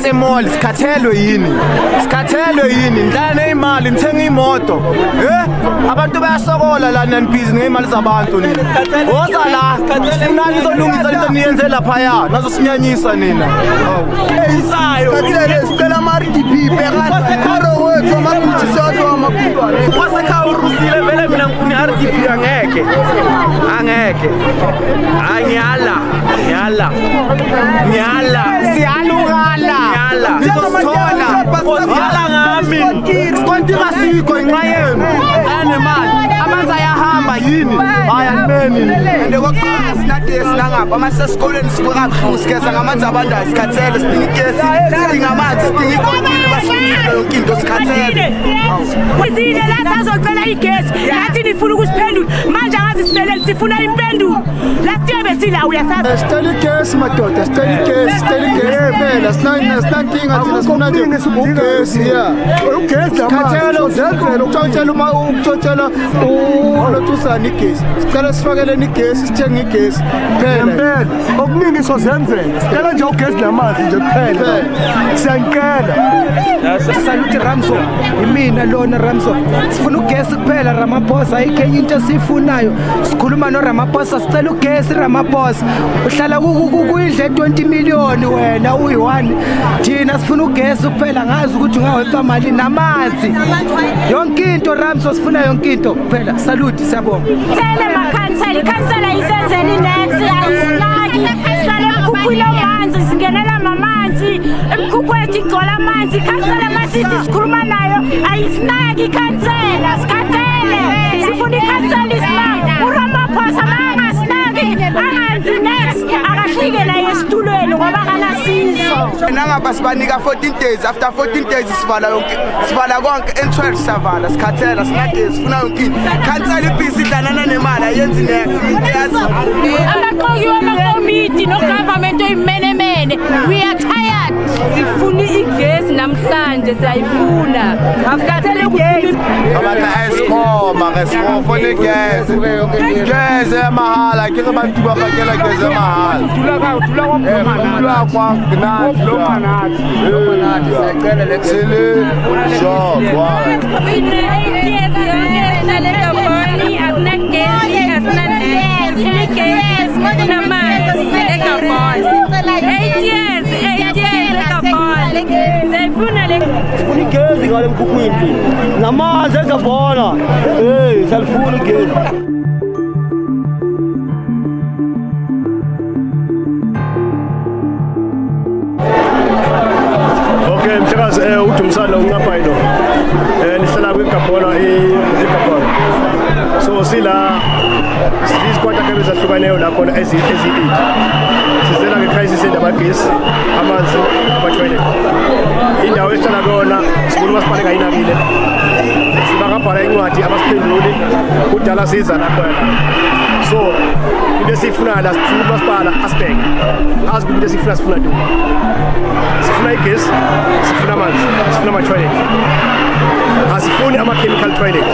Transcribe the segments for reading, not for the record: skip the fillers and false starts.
ngasemall sikhathelwe yini ndana imali ngithenga imoto abantu bayasokola la nanibhizi ngeimali zabantu nina woza la sinani izolungisa into niyenze lapha ya nazosinyanyisa nina isayo kathele sicela ama-RDP bhekana wethu amaguji sodwa amakhundwane wasekhaya urusile vele mina ngifuna i-RDP angeke ngiyala ngami sikonti masiko inxa yenu anemali amanzi ayahamba yini ayanimeni and okokuqala sinagesi langapha amasesikolweni sikukabuhlungu sigeza ngamanzi abandayo sikhathele sidinga igesi sidinga amanzi sidinga ikompile basinikile yonke into sikhathele izile la sazocela igesi nathi nifuna ukusiphendula manje angazi sibelele sifuna impendulo lasiye besila uyasazi sicela igesi madoda sicela igesi phela sinankinga thina sifuna nje ugesi ugesi khathele uzenzele ukutshotshela ulothusana igesi sicela sifakeleni igesi sithenge igesi phela okuningi sozenzela sicela nje ugesi namanzi nje kuphela siyanicela Saluti Ramso, imina lona Ramso. Sifuna ugesi kuphela Ramaphosa, ayikho enye into esifunayo. Sikhuluma no Ramaphosa, sicela ugesi Ramaphosa. Uhlala kuyidle 20 million wena uyi1. Thina sifuna ugesi kuphela, ngazi ukuthi ungawetha mali namanzi. Yonke into Ramso sifuna yonke into kuphela. Saluti siyabonga. Tele makhansela, ikhansela isenzele next ayisinaki. Sihlale emkhukhwini amanzi, singenela mamanzi. Emkhukhwethu igcola amanzi, ikhansela masithi sikhuluma nayo ayisinaki ikhansela, sikhathele. Sifuna ikhansela isinaki. uRamaphosa mangasinaki, angazi next akahlike naye esitulweni ngoba kanasizo. Nangapha sibanika 14 days, after 14 days sivala konke en12 savala sikhathela sinagesi sifuna yonke khansela ibhisi idlanana nemali ayenzi next yazi Amaqokiwe amakomiti no-government oyimenemene, we are tired. Sifuna igesi namhlanje siyayifuna. Asikhathele igesi. abantu eskhoma funa igesi gesi emahala ke abantu bafakela gesi emahala tula kwa gnati siyacela lekusele job igezi ngale mkhukhwini namanzi ezabona salifuna igezi okay mhlekazi uDumsana uNcaphayo nihlala kwiGabona eGabona so sila sizikwata kebe zahlukaneyo la khona ezi8 sizela ngecrisis endabagesi amanzi ama-toilet indawo esihlala kuyona sifuna umasipale ngayinakile sibangabhala incwadi abasiphenduli kudala siza nakhona so into esiyifunayo la sifuna umasipala asibheke azi ukuthi into sifuna ntoni sifuna igesi sifuna amanzi sifuna ama-toilet asifuni ama-chemical toilet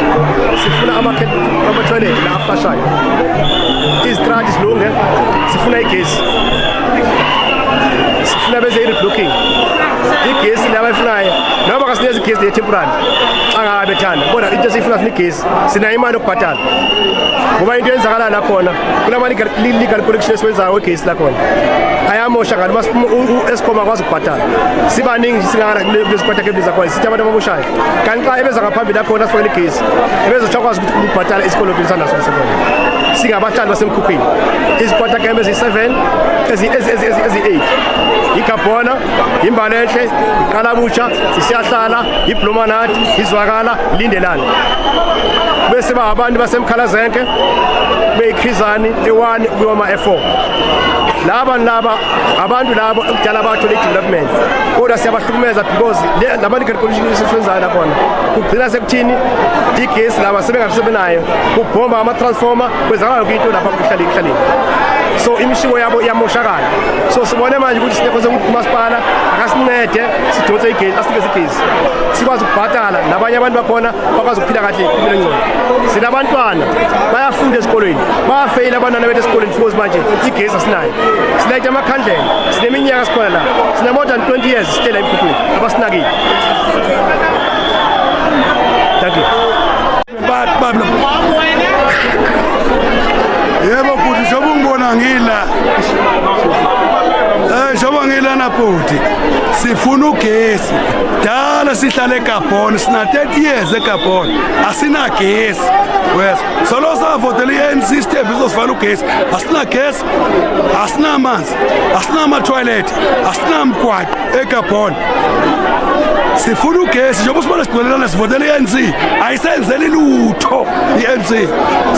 sifuna ama-toilet la aflashayo izitrati zilunge sifuna igesi sifuna beze i-reblocking igesi labayifunayo noma kasinikeza igesi le-temporary xa ngabe bethanda bona into esiyifuna funa igesi sinayo imali yokubhatala ngoba into yenzakala lakhona kunama-legal collection esiwenzayo wegesi lakhona ayamosha ngani u-Eskom akwazi ukubhatala sibaningi singakulesikwata kebili zakhona sithi abantu abamoshayo kanti xa ebeza ngaphambili lakhona asifakele igesi ebezotsho akwazi ukubhatala isikolotini sanaso sekhona singabahlali basemkhukhwini izikwata kembe eziyi-7 ezi-8 iGabona imbalenhle iqalabutsha sisiyahlala iBloemfontein izwakala lindelana bese abantu basemkhalazenke beyikhizani e1 kuyoma e4 laba abantu labo ekudala bathola i-development kodwa siyabahlukumeza because labantu i-collection esiwenzayo lakhona kugcina sekuthini igesi laba sebengasebenayo kubhomba ama-transformer kwenzakala yonke into lapha kuhlaleni so imishiko yabo iyamoshakala so sibone manje ukuthi sinekho umasipala akasincede sidonse igesi asinikeze igesi sikwazi ukubhatala nabanye abantu bakhona bakwazi ukuphila kahle impilo engcono sinabantwana bayafunda esikolweni bayafeyila abantwana bethu esikolweni because manje igesi asinayo silayitha amakhandlela sineminyaka sikhona la sine more than 20 years sitela emkhukhwini abasinakile. Thank you. Yebo bhuti, njengoba ungibona ngila njengoba ngila na bhuti, sifuna ugesi. Dala sihlala eGabon, sina 30 years eGabon, asina gesi. Wes, solo savotela i-ANC step izosifana ugesi. Asina gesi, asina amanzi, asina ama-toilet, asina mgwaqo eGabon. Sifuna ugesi njengoba sibona sigqolelana sivotela i-ANC, ayisenzeli lutho i-ANC.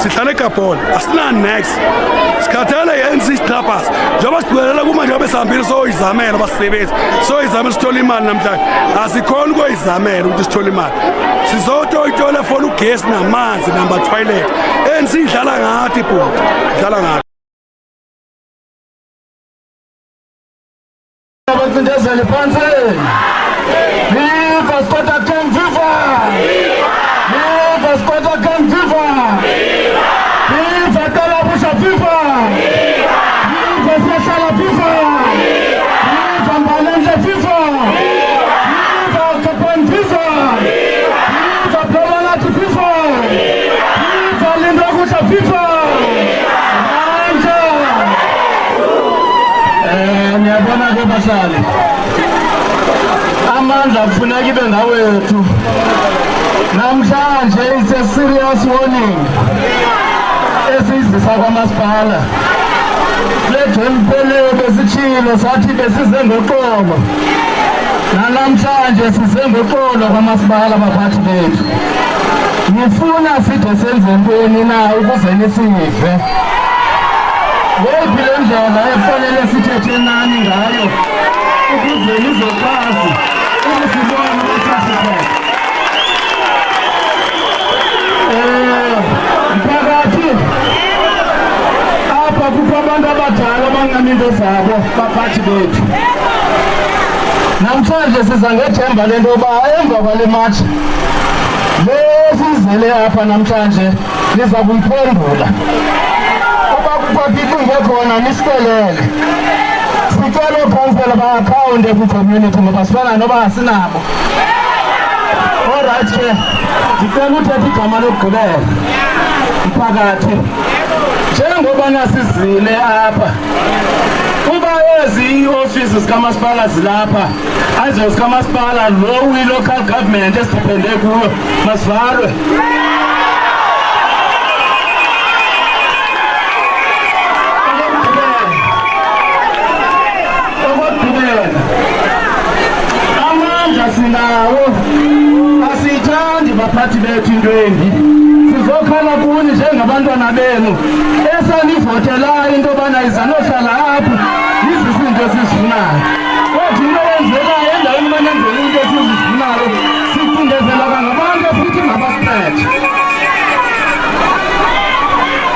Sihlala eGabon, asina next. Sikhathele i-ANC scrappers njengoba sigqolelela kuma njengoba sihambile soyizamela abasebenzi, soyizamela sithola imali namhlanje. Asikhona ukuyizamela ukuthi sithola imali. Sizotoyitola for ugesi namanzi nama-toilet. i-ANC idlala ngathi bhuti, idlala ngathi. Abacindezeli phansi. Viva Squatter Gang, viva! Viva Squatter Gang, viva! Viva Kalabusha, viva! Viva Sashala, viva! Viva Mbalenje, viva! Viva Kapan, viva! Viva Blolanati, viva! Viva Lindrakusha, viva! Manja! Ngiyabona ke bahlali. Amandla kufuna kibe ngawethu. Namhlanje is a serious warning. Esizisa kwamasipala. Lejempele besitshilo sathi besize ngoqobo. Namhlanje size ngoqolo kwamasipala baphathi bethu. Ngifuna side senze ntweni na ukuze nisive. Yeyiphi le ndlela efanele sithethe nani ngayo ukuze nizokwazi ukusibona ukuthi mphakathi apha kukho abantu abadala abanqamile zabo baphathi bethu. Namhlanje siza ngethemba lento yoba emva kwale matshi lesizele apha namhlanje liza kuyiphendula. Kupapiti ngekhona nisikelele. Sicela ukhansela ba-akhawunti kwi-community ngoba sifana noba asinabo. Alright ke, ndicela uthetha igama lokugqibela. Mphakathi, njengoba nasizile apha, kuba ezi ii-ofisi zikamasipala zilapha, ayizo zikamasipala lo uyi-local government esidepende kuyo, masivalwe. Sinawo asiyithandi baphathi bethu into embi. Sizokhala kuni njengabantwana benu esanivotelayo into yobana iza nohlala apho izizinto esizifunayo. Kodwa into eyenzekayo endaweni banenzela into esizifunayo sicindezela kangabantu futhi ngabasiphethe.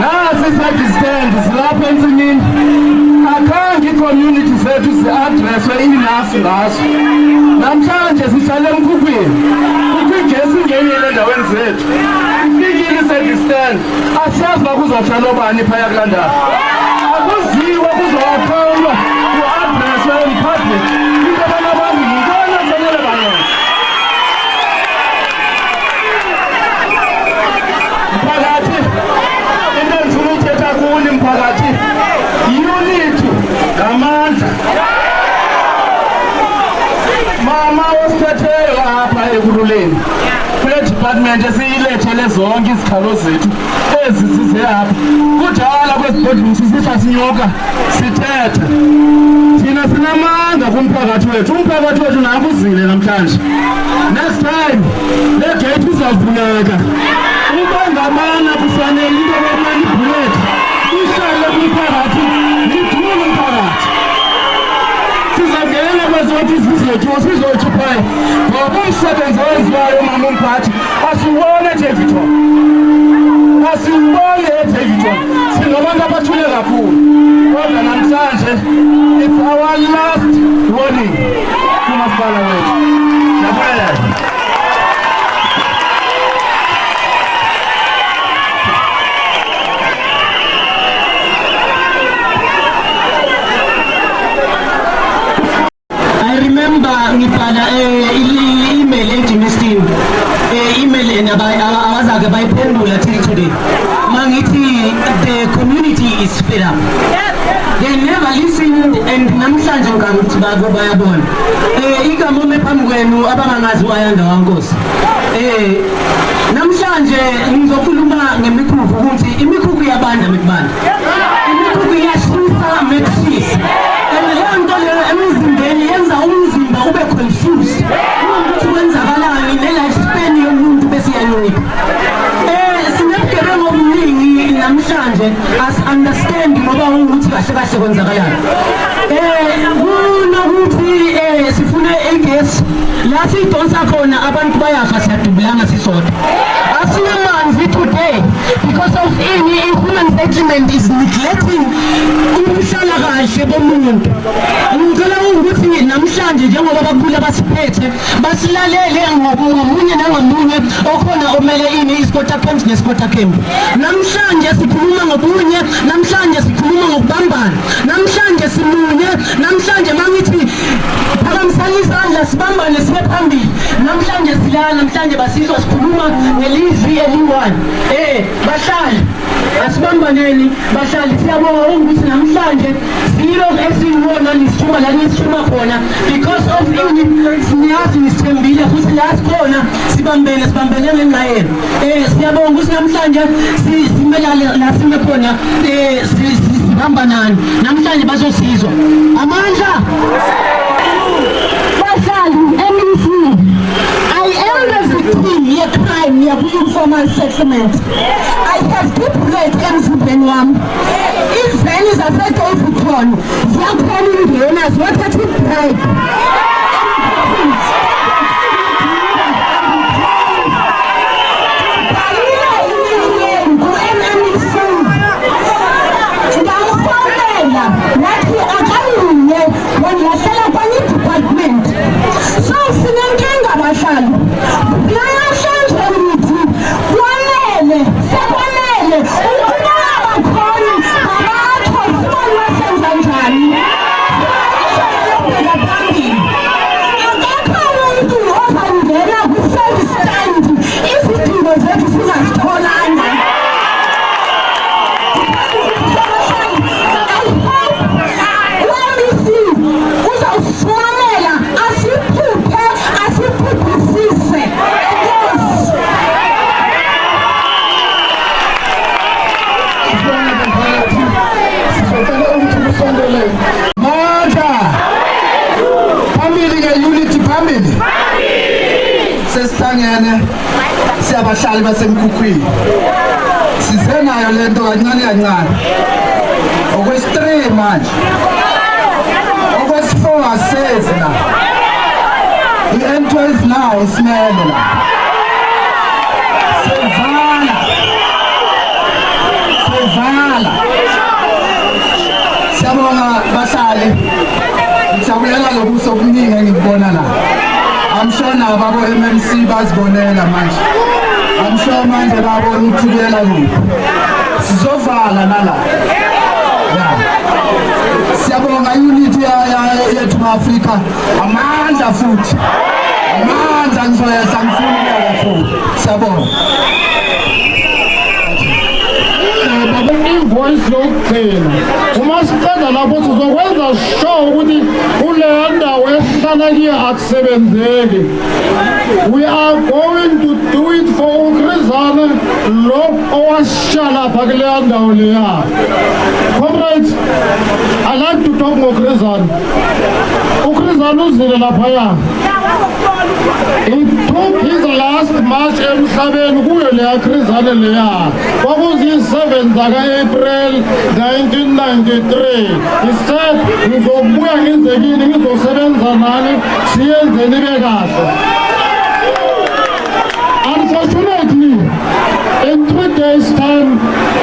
Nasi sakistand silapha entsimini. Akhange ii-community zethu zi-adreswe inafu ngazo. Namhlanje sihlale emkhukhwini. Kukho igesi ingenile endaweni zethu. Ifikile i-service asiyazi uba kuzohlala obani phaya kulaa ndawo. Akuziwa kuzowaphawulwa ku-adreswe emphathi. Into abana abantu yintoni efanele bayenze. Mphakathi, into endifuna uthetha kuni mphakathi, unity ngamandla. Mama osiphetheyo apha ekululeni kule department esiyilethele zonke izikhalo zethu ezi size apha. Kudala kwezi boardroom sisihla sinyuka sithetha. Thina sinamandla kumphakathi wethu. Umphakathi wethu nanku uzile namhlanje. Next time le gate izavuleka. Uba ngamana kufanele into yokumanipulate ihlale kumphakathi nithule umphakathi. Sizangena kwezothi izizethu sizothi phaya ngoba umsebenzi owenziwayo mama umphathi asiwubone eDaveyton. Asiwubone eDaveyton. Sinabantu abathule kakhulu. Kodwa namhlanje it's our last warning kumasipala wethu. Ngiyabonga. remember ngibhala email eGymnastin email abazake bayiphendula till today mangithi the community is fed up. They never listened and namhlanje ngithi bayabona ikamome phambi kwenu abangazi wayanda waNkosi namhlanje ngizokhuluma ngemikhukhu ukuthi imikhukhu yabanda mekubanda imikhukhu iyashisa mekushisa leyo nto leyo emzimbeni yenza umzimba ube confused ukuthi kwenzakalani ne-life span yomuntu bese iyancipha sinebugebengu obuningi namhlanje as-understand ngoba ukuthi kahle kahle kwenzakalani kunokuthi sifune igesi la siyidonsa khona abantu bayafa siyadubulanga sisodwa asinamanzi today because of i-human settlement is neglecting ubuhlalakahle bomuntu. Ngicela ukuthi namhlanje njengoba bakhulu abasiphethe basilalele ngamunye nangamunye okhona omele isikota camp nesikota camp. Namhlanje sikhuluma ngobunye, namhlanje sikhuluma ngokubambana, namhlanje simunye, namhlanje mangithi phakamisani izandla sibambane sibe phambili. Namhlanje silala, namhlanje basizwa sikhuluma ngelizwi eliyi-one. Bahlali asibambaneni bahlali siyabonga ukuthi namhlanje zilo esiyibona nisithuma la nisithuma khona because of siyazi nisithembile futhi la sikhona sibambene ngenxa yenu. Siyabonga ukuthi namhlanje simelale la sime khona sibambanani namhlanje bazosizwa amandla bahlali MEC. I am the victim ye crime ye informal settlement. I have stipulated emzimbeni wami iveni zase-Daveyton ziyakhona ingena ziwathatha ibribe nathi akamunye wangilahlala kwanye department so sinenkinga bahlali namhlanje ngithi kwanele sekwanele ukubaba khona abatho sibona wasenza njani ubheka phambili akekho umuntu ozangena kwi-service stand izidingo zethu singazitholanga. Sesithangene siyabahlali basemkhukhwini size nayo lento kancane kancane okwesi-3 manje okwesi-4 asezi la i-N12 nawo isimele la sevala siyabonga bahlali ngijabulela lobuso obuningi engikubona la. I'm sure now babo MMC bazibonela manje. I'm sure manje babo uthubela kuphi. Sizovala nala. Yeah. Siyabonga unity yethu Africa. Amandla futhi. Amandla ngizoyehla ngifuna kakhulu. Siyabonga. Invoice yokugcina uma sicela lapho sizokwenza sure ukuthi kule ndawo esihlala kiyo akusebenzeki. We are going to do it for uKhrizana lo owasishiya lapha kule ndawo leya. Comrades, I like to talk ngoKhrizana. uKhrizana uzile laphaya. He took his last march emhlabeni kuyo leya Khrizana leya. Kwakuzi-7 zaka-April 1993. He said, ngizobuya ngenze kini, ngizosebenza nani, siyenzeni ibe kahle. Unfortunately, in 3 days' time,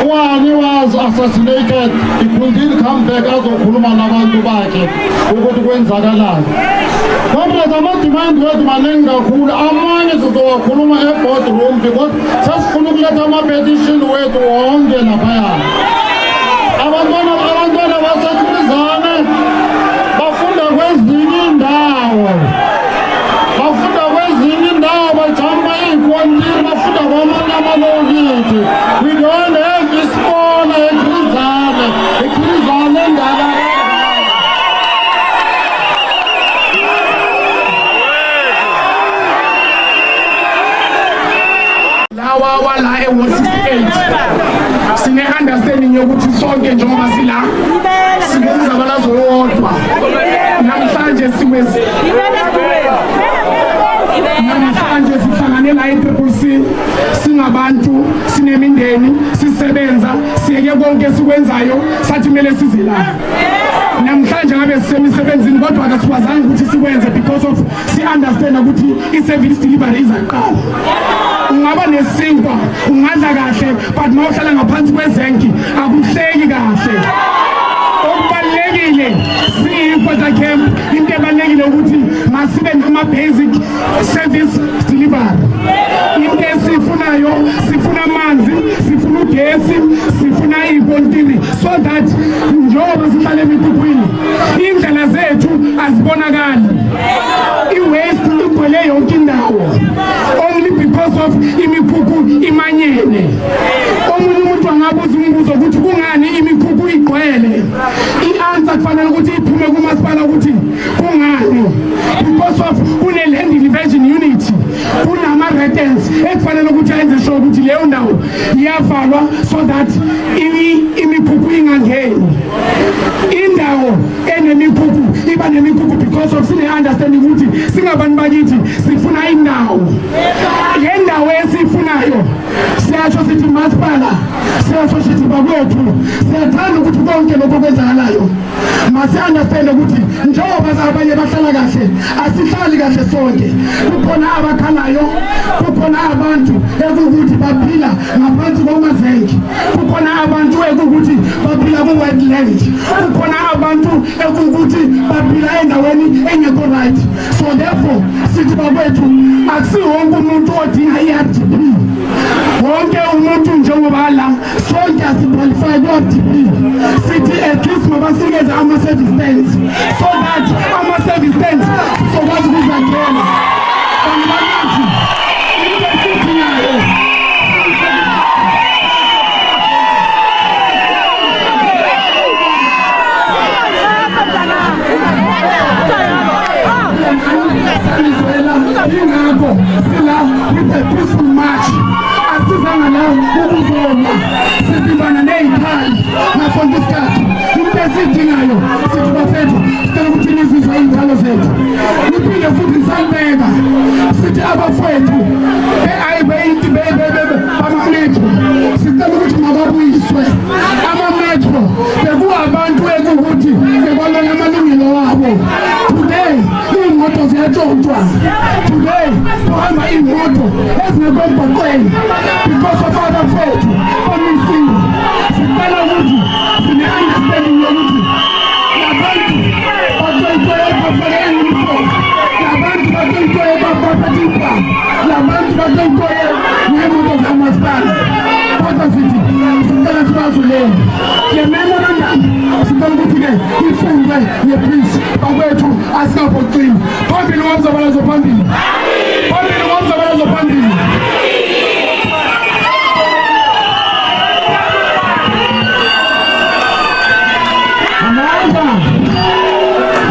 when he was assassinated, he couldn't come back azokhuluma nabantu bakhe ukuthi kwenzakalani. Comrades, ama-demand wethu maningi kakhulu, amanye sizowakhuluma e-boardroom because sesifuna ukuletha ama-petition wethu wonke laphaya. Abantwana baseKhrizana bafunda kwezinye indawo wala e-168 sine-understanding yokuthi sonke njengoba sila singumzabalazo wodwa namhlanje namhlanje sihlangane la e-CCC singabantu sinemindeni sisebenza siyeke konke esikwenzayo sathi kumele size la namhlanje ngabe sisemisebenzini kodwa akasikwazanga ukuthi sikwenze because of si-understand ukuthi i-service delivery izaqala ungaba nesinkwa ungadla kahle but mawuhlala ngaphansi kwezenki akuhleki kahle okubalulekile siyi-quarter camp into ebalulekile ukuthi masibe nama-basic service delivery into esifunayo sifuna amanzi sifuna ugesi sifuna iy'nkontiri so that njengoba sihlale emikhukhwini iy'ndlela zethu azibonakali i-waste igcwele yonke indawo only because of imikhukhu imanyene omunye umuntu angabuza umbuzo ukuthi kungani imikhukhu igcwele i-answer kufanele ukuthi iphume kumasipala ukuthi kungani because of kune-land elevation unit kunama-retens ekufanele ukuthi ayenze sure ukuthi leyo ndawo iyavalwa so that imikhukhu ingangeni indawo enemikhukhu iba nemikhukhu because of sine-understanding ukuthi singabantu bakithi sifuna indawo le ndawo esiyifunayo siyasho sithi masipala siyasho sithi bakwethu siyathanda ukuthi konke lokho kwenzakalayo masi-understande ukuthi njengoba abanye bahlala kahle asihlali kahle sonke kukhona abakhalayo kukhona abantu ekukuthi baphila ngaphansi komazenki kukhona abantu ekukuthi baphila ku-wetland kukhona abantu ekukuthi baphila endaweni engekho right so therefore sithi bakwethu akusiwonke umuntu odinga i-RDP wonke umuntu njengoba la sonke asiqualify ku-RDP sithi at least mabasikeze ama-service stands so that ama-service stands sizokwazi ukuzakhela kanibanathi into esiyidingayo ingakho sila with a peaceful march asizanga la ukuzona sivimbana ney'khali ngasonke isikhathi into esiyidingayo sithi bafethu sicela ukuthi nizizwe iy'khalo zethu niphinde futhi nisalibeka sithi abafowethu bamametro sicela ukuthi mababuyiswe amametro bekuwabantu ekukuthi bekwalona amalungelo wabo today iy'moto ziyatshontshwa today kuhamba iy'moto ezingekho emgwaqweni because of abafethu omisiwe sicela ukuthi sine-understanding yokuthi labantu batoyitoye bafake uniform labantu batoyitoye baphathe ibhamu labantu batoyitoye ngemoto zamasipala kodwa sithi sicela sibazulele le memorandum sicela ukuthi-ke ifundwe ngepeace bakwethu asikaphoxini phambili ngomzabalazo phambili phambili ngomzabalazo phambili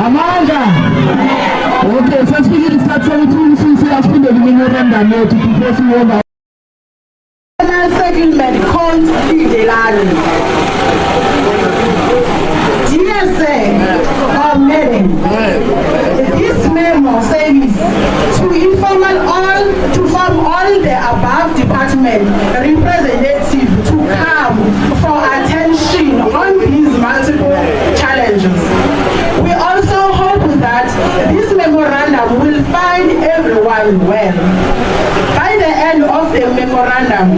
Amanda. Okay, sesifikile isikhathi sokuthi siyaphinde memorandum yethu before siyona settlement called Fidelani. Dear Sir or Madam, this memo says to form all the above department representatives to come for attention on these multiple challenges. We also hope that this memorandum will find everyone well. By the end of the memorandum,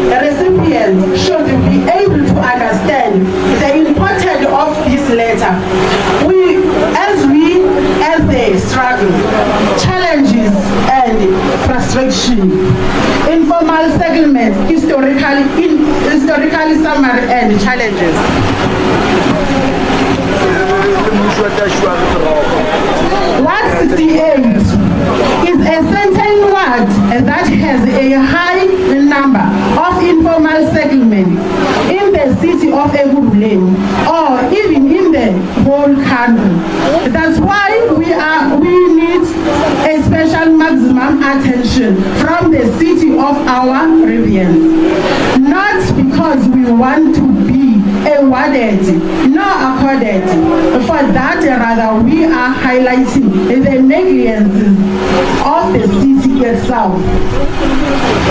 the recipients should be able to understand the importance of this letter. As they struggle, challenges and frustration, informal settlement, historically summary and challenges. Word 68 is a certain word that has a high number of informal settlement in the city of Ekurhuleni or even in the whole country. That's why we need a special maximum attention from the city of our Rivians. Not because we want to be awarded, nor accorded. For that, rather, we are highlighting the negligences of the city itself.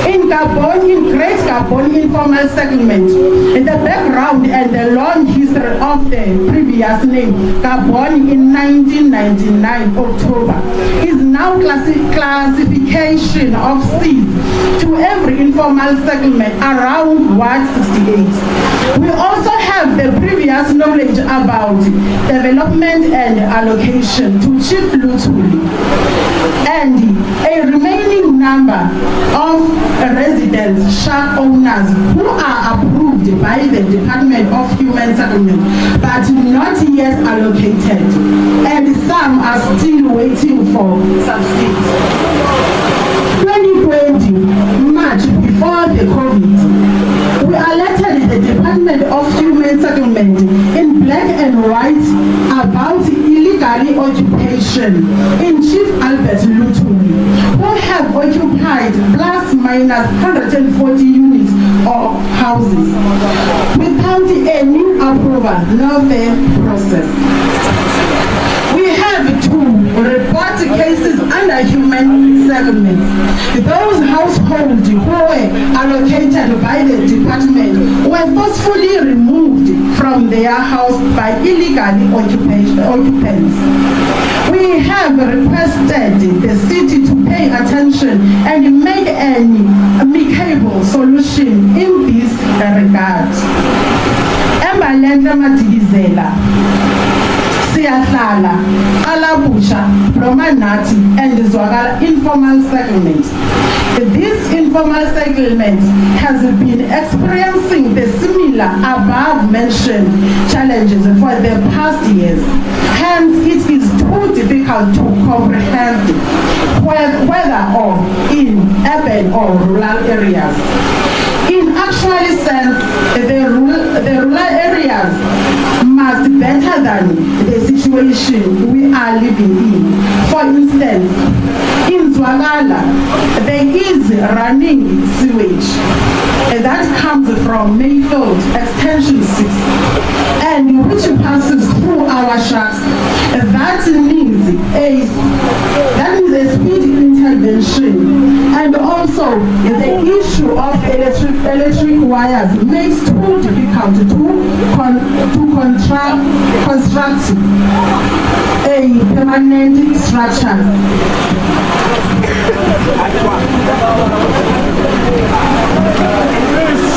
In Gabon, in Great Gabon informal settlement, in the background and the long history of the previous name, Gabon in 1999 October, is now classification of seeds to every informal settlement around Ward 68. We also have the previous knowledge about development and allocation to Chief Lutuli, and a remaining number of residents, shack owners who are approved by the Department of Human Settlement but not yet allocated, and some are still waiting for subsidies. 2020, March, before the COVID, we alerted the Department of Human Settlement in black and white about illegal occupation in Chief Albert Lutuli, who have occupied plus minus 140 units of houses without any approval, no fair process. We have to report cases under human settlements. Those households who were allocated by the department were forcefully removed from their house by illegal occupants. We have requested the city to pay attention and make an amicable solution in this regard. Embalenda Madikizela, Siyahlala, Alabusha, Romanati, and Zwagala informal settlement. This informal settlement has been experiencing the similar above-mentioned challenges for the past years. Hence, it is too difficult to comprehend whether or in urban or rural areas. In actual sense, the rural areas must better than the situation we are living in. For instance, in Zwagala, there is running sewage that comes from Mayfield Extension 6 and which passes through our shacks. That needs a speed intervention, and also the issue of electric wires makes it too difficult to construct a permanent structure.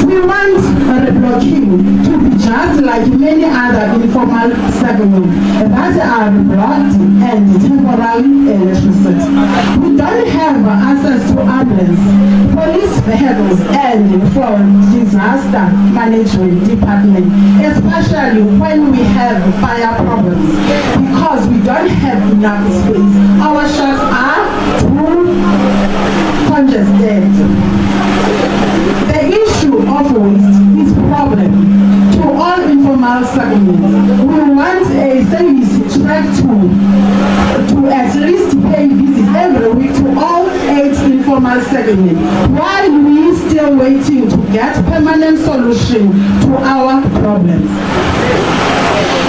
We want reblocking to be just like many other informal settlements that are blocked and temporary electricity. We don't have access to ambulance, police vehicles, and for disaster management department, especially when we have fire problems, because we don't have enough space. Our shacks are too congested. The issue of waste is a problem to all informal settlements. We want a service track to at least pay visits every week to all 8 informal settlements, while we still waiting to get permanent solution to our problems.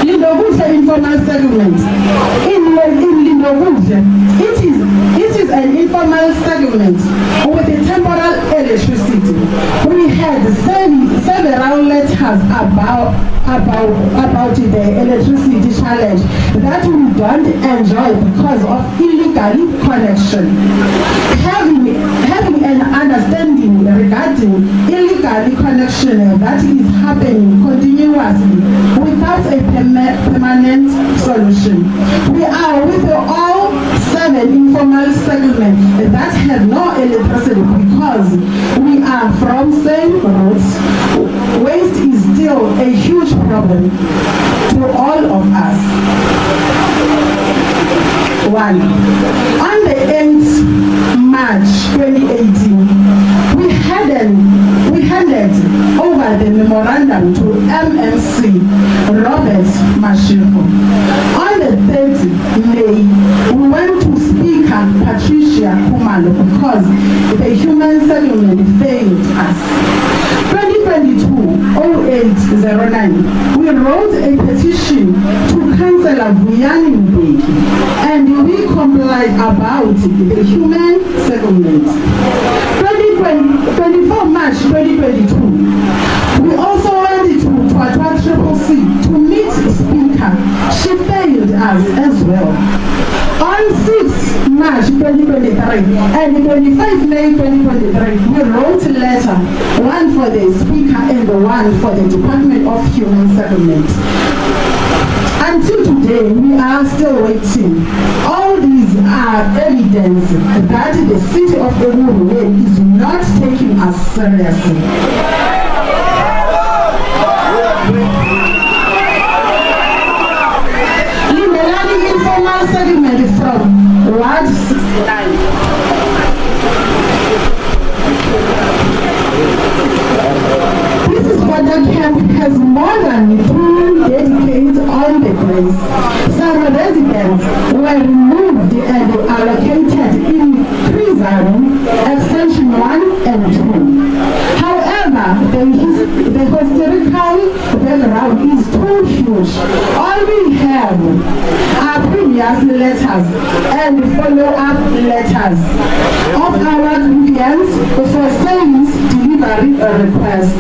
Lindogudle informal settlement. In Lindogudle, it is an informal settlement with a temporal electricity. We had several letters about the electricity challenge that we don't enjoy because of illegal connection. Having an understanding regarding illegal connection that is happening continuously without a permanent solution. We are with all 7 informal settlements that have no electricity because we are from same roots. Waste is still a huge problem to all of us. 1. On the 8th March 2018, we handed over the memorandum to MMC Robert Mashiko. On the 3rd May, we went to Speaker Speaker Patricia Khumalo because the human settlement failed us. 2022-0809, we wrote a petition to Councillor Vuyani Mbeki and we complied about the human settlement. 24 March 2022, we also went to Twatwa Triple C to meet Speaker. She failed us as well. On 6 March 2023 and 25 May 2023, we wrote a letter, one for the Speaker and one for the Department of Human Settlement. Until today, we are still waiting. All these are evidence that the city of Ekurhuleni is not taking us seriously. Limelani informal settlement from Ward 69. This is what the camp has more than 2 decades on the place. Some residents were removed and allocated in prison extension 1 and 2. However, the historical background is too huge. All we have are previous letters and follow-up letters of our clients for service delivery request.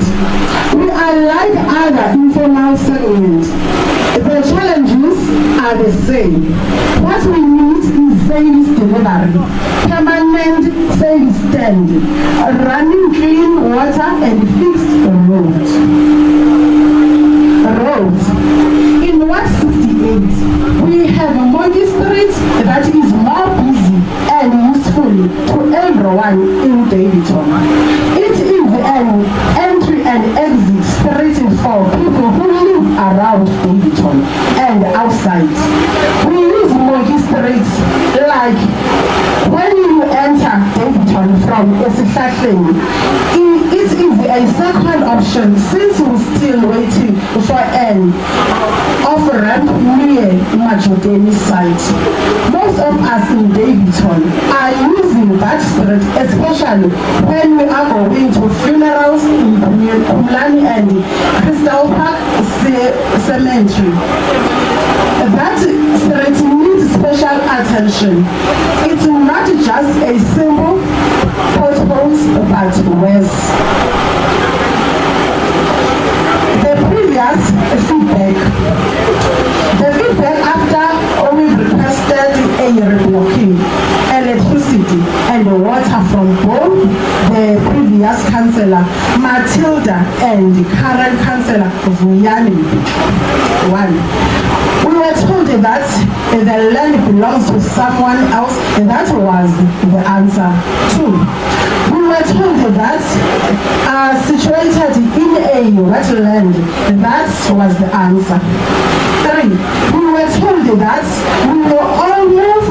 We are like other informal settlements. The challenges are the same. What we need is service delivery, permanent service stand, running clean water and fixed roads. In Ward 68, we have a Monkey Street that is more busy and useful to everyone in Davidton. It is an entry and exit street for people who live around Davidton and outside. We use Monkey Street like when you enter Davidton from Esihlahleni. It is a second option since we're still waiting for an off-ramp near Majodeni site. Most of us in Davidton are using that street, especially when we are going to funerals in Kumlani and Crystal Park Cemetery. That street needs special attention. It's not just a simple potholes, but worse. The previous feedback. The feedback after we requested a reblocking, electricity and water from both the previous councillor Matilda and the current councillor Vuyani. 1. We were told that the land belongs to someone else, and that was the answer. 2. We were told that situated in a wetland, that was the answer. 3. We were told that we will all move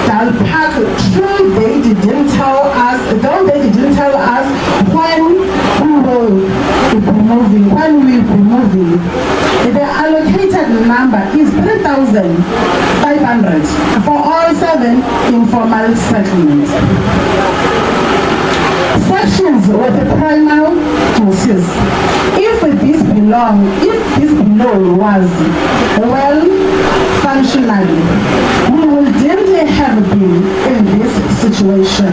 Dal Park through. They didn't tell us, though they didn't tell us when we will be moving. The allocated number is 3,500 for all 7 informal settlements. Sections with the primal duties. If this below was well functional, we wouldn't have been in this situation.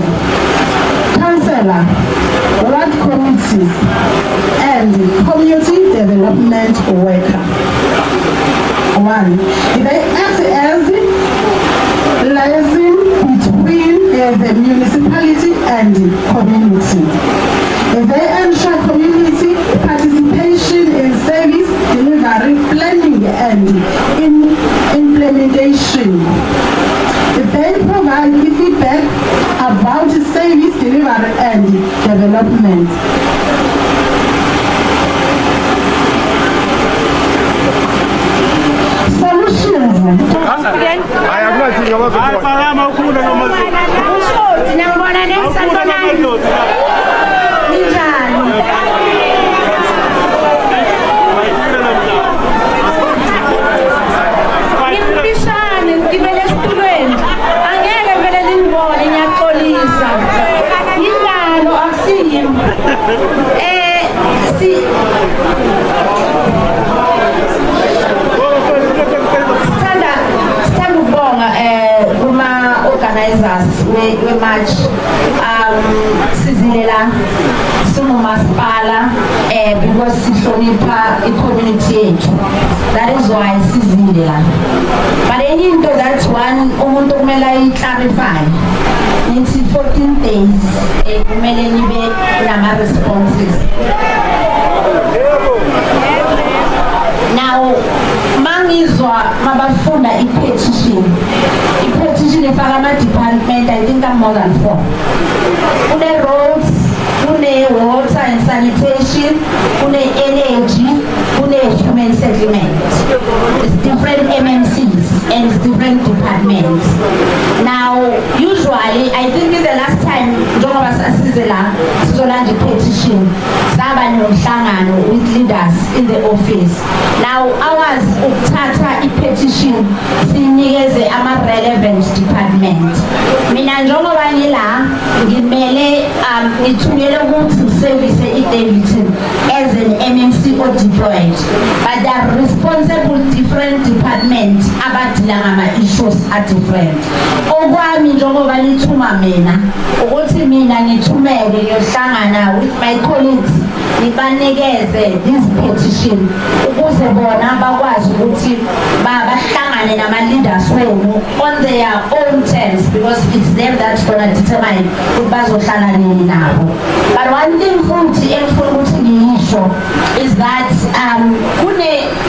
Councillor, ward committees, and community development worker. 1. They act as liaison between the municipality and the community. They ensure community participation in service delivery, planning and implementation. They provide feedback about service delivery and development. Solutions. Sithanda ukubonga kuma-organizers we-march sizile la singumasipala because sihlonipha i-community yethu. That is why sizile la. But enye into that one umuntu kumele ayi-clarify nithi 14 days kumele nibe nama-responses. Now mangizwa mabafunda i-petition ifaka ama-department, I think I'm more than 4. Kune roads, kune water and sanitation, kune energy, kune human settlement. It's different MMCs and it's different departments. Now usually I think the last time njengoba sasizela sizolanda petition saba nomhlangano with leaders in the office. Now ours ukuthatha i-petition sinikeze ama-relevant department. Mina njengoba ngila ngimele ngithungele ukuthi service i-Davidson as an MMC or deployed, but they are responsible different departments abadila ngama-issues are different. Okwami njengoba nithuma mina ukuthi mina ngithumele ngiyohlangana with my colleagues nibanikeze this petition ukuze bona bakwazi ukuthi bahlangane nama-leaders wenu on their own terms, because it's them that's gonna determine ukuthi bazohlala nini nabo. But one thing futhi engifuna ukuthi ngiyisho is that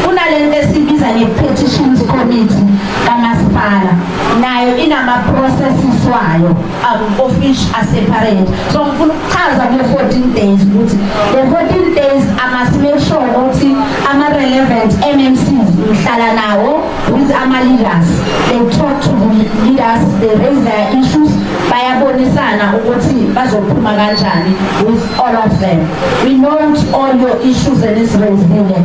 kunalento esibiza nge-petitions committee kamasipala, nayo inama-processes wayo of which are separate. So ngifuna ukuchaza kule-14 days ukuthi the 14 days I must make sure ukuthi ama-relevant MMCs ngihlala nawo with ama-leaders. They talk to the leaders, they raise their issues, bayabonisana ukuthi bazophuma kanjani with all of them. We note all your issues enisraisile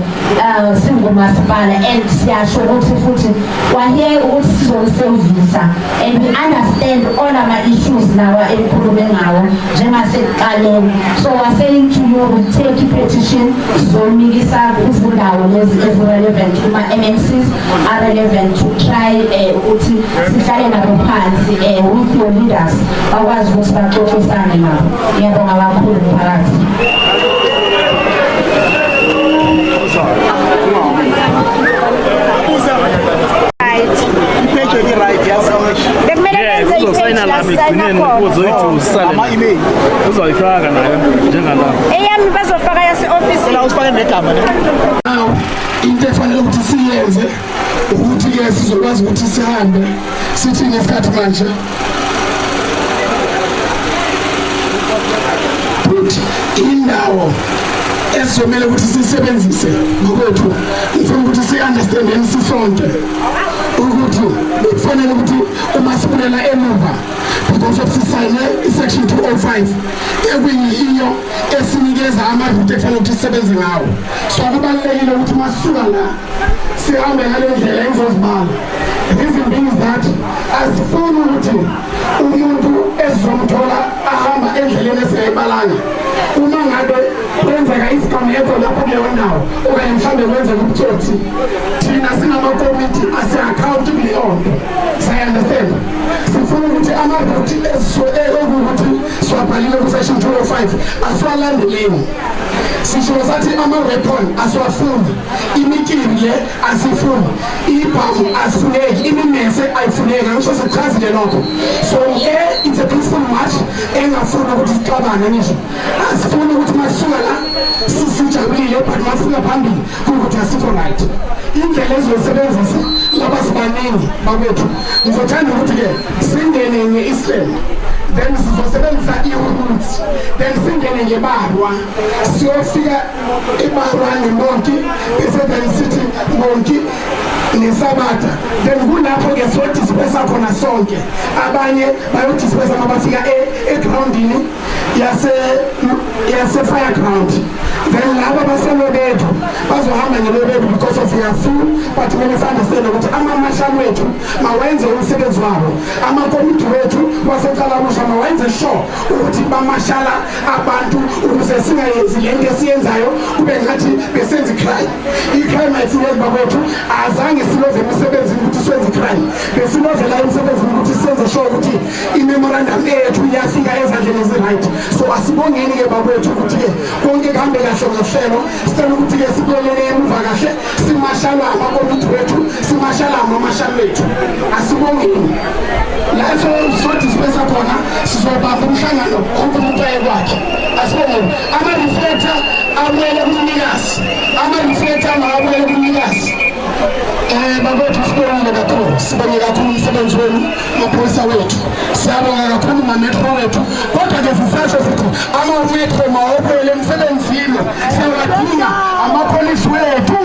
singumasipala, and siyasho ukuthi futhi wahere ukuthi sizonisevisa, and we understand all ama-issues lawa enkhulume ngawo njengasekuqaleni. So we're saying to you, we take i-petition sizomikisa izindawo lezi ezi-relevant kuma-MMCs are relevant to try ukuthi sihlale nabo phansi with your leaders bakwazi ukuthi baxoxisane nabo. Ngiyabonga kakhulu mphakathi. eyami bazofaka yase-ofisi into efanele ukuthi siyenze ukuthi-ke sizokwazi ukuthi sihambe sithi ngesikhathi manje futhi indawo esizomele ukuthi siyisebenzise ngokwethu. Ngifuna ukuthi si-understandeni sisonke ukuthi bekufanele ukuthi uma sibulela emuva because of sisayine i-section 205 ekuyiyo esinikeza ama-route ekufanele ukuthi sisebenze ngawo. So kubalulekile ukuthi masisuka la sihambe ngale ndlela engizozibala. Reason being is that asifuni ukuthi umuntu esizomthola ahamba endleleni esingayibalanga. Uma ngabe kwenzeka isigameko lapho kuleyo ndawo okanye mhlawumbe kwenzeka ubutsotsi, thina sinamakomiti asi-accountable onke. Siyaunderstand? Sifuna ukuthi ama-route ekuwukuthi siwabhalile ku-section 205 asiwalandeleni. Sisho sathi ama-weapon asiwafuni, imikiri le asifuni, ibhamu asifuneki, imimese ayifuneki. Ngisho sikuchazile lokho. So it's a peaceful march engafuni ukuthi sixabane ngisho. Asifuni ukuthi masisuka la sisijabulile, but masifika phambili kuwukuthi asikho right. Indlela ezosebenzisa ngoba sibaningi babethu, ngizothanda ukuthi-ke singene nge-Islam, then sizosebenzisa i-routes, then singene ngeBarwa siyofika eBarwa ngeMonti, bese then sithi Monti neSabata, then kulapho-ke siyodispersa khona sonke. Abanye bayodispersa mabafika egroundini yase-fireground, then laba baselo bethu bazohamba ngelo bethu because of your food, but when you understand ukuthi amamashali wethu mawenze umsebenzi wabo, amakomiti wethu waseKalamusha mawenze sure ukuthi bamashala abantu ukuze singayenzi lento esiyenzayo kube ngathi besenza crime. I-crime ayifike bakwethu azange silove emsebenzini ukuthi senze crime, besilovela emsebenzini ukuthi senze sure ukuthi i-memorandum yethu iyafika ezandleni ezi-right. So asibongeni ke bakwethu ukuthi konke kuhambe kahle ngohlelo, sicela ukuthi-ke sibuyelele emuva kahle, simashala amakomiti wethu, simashala amamashali wethu. Asibongeni laso sodispensa khona sizobamba umhlangano wonke umuntu aye kwakhe. Asibongeni ama-reflector abuyele kumnikazi, ama-reflector mawabuyele kumnikazi. Bakwethu sibongile kakhulu, sibonge kakhulu umsebenzi wenu maphoyisa wethu, siyabonga kakhulu mametro wethu, kodwa-ke sisasho sithi amametro mawabuyele emsebenzini, siyawadinga amapolisi wethu.